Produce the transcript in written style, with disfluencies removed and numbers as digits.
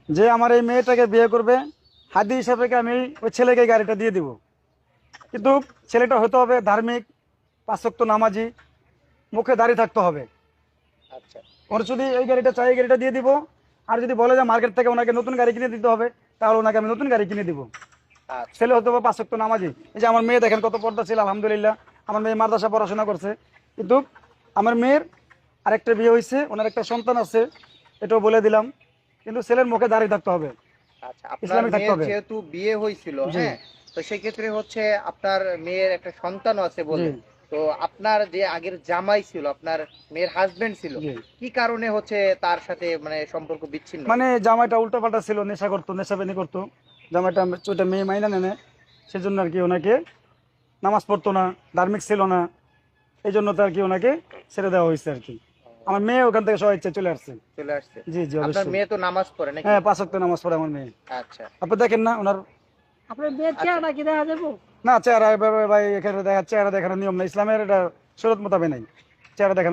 যে আমার এই মেয়েটাকে বিয়ে করবে হাদি হিসাবে আমি ওই ছেলেকে গাড়িটা দিয়ে দিব, কিন্তু ছেলেটা হতে হবে ধার্মিক, পাঁচ ওয়াক্ত নামাজি, মুখে দাড়ি থাকতে হবে। আচ্ছা ওর যদি এই গাড়িটা চাই এই গাড়িটা দিয়ে দিব, আর যদি বলে যে মার্কেট থেকে ওনাকে নতুন গাড়ি কিনে দিতে হবে তাহলে ওনাকে আমি নতুন গাড়ি কিনে দিব। আচ্ছা ছেলে হতে হবে পাঁচ ওয়াক্ত নামাজি। এই যে আমার মেয়ে দেখেন কত পর্দা ছিল, আলহামদুলিল্লাহ আমার মেয়ে মাদ্রাসা পড়াশোনা করছে, কিন্তু আমার মেয়ের আরেকটা বিয়ে হয়েছে, ওনার একটা সন্তান আছে, এটাও বলে দিলাম, কিন্তু ছেলের মুখে দাড়ি থাকতে হবে, আচ্ছা আপনার ইসলামিক থাকতে মেয়ের হবে। যেহেতু বিয়ে হয়েছিল, জি হ্যাঁ, তো সেক্ষেত্রে হচ্ছে আপনার মেয়ের একটা সন্তান আছে জি বললেন, তো আপনার যে আগের জামাই ছিল, আপনার মেয়ের হাজবেন্ড ছিল, জি। কি কারণে হচ্ছে তার সাথে মানে সম্পর্ক বিচ্ছিন্ন মানে হলো? জামাইটা উল্টোপাল্টা ছিল, নেশা করতো, নেশাপানি করতো, জামাইটা ওইটা মেয়ে মাইনা নেনে, সেজন্য আর কি ওনাকে, নামাজ পড়তো না, ধার্মিক ছিল না, এই জন্য তো আর কি ওনাকে ছেড়ে দেওয়া হয়েছে আর কি। আমার মেয়ে ওখান থেকে সবাই ইচ্ছে চলে আসছে। চলে আসছে। জি জি আপনার অবশ্যই। মেয়ে তো নামাজ পড়ে নাকি? হ্যাঁ, পাঁচ ওয়াক্ত নামাজ পড়ে আমার মেয়ে। আচ্ছা আপনি দেখেন না ওনার, আপনার মেয়ের আচ্ছা চেহারা কি দেখা যাবো? না চেহারা এভাবে ভাই এখানে দেখা, চেহারা দেখানোর নিয়ম না, ইসলামের এটা শরীয়ত মোতাবেক নাই চেহারা দেখানো।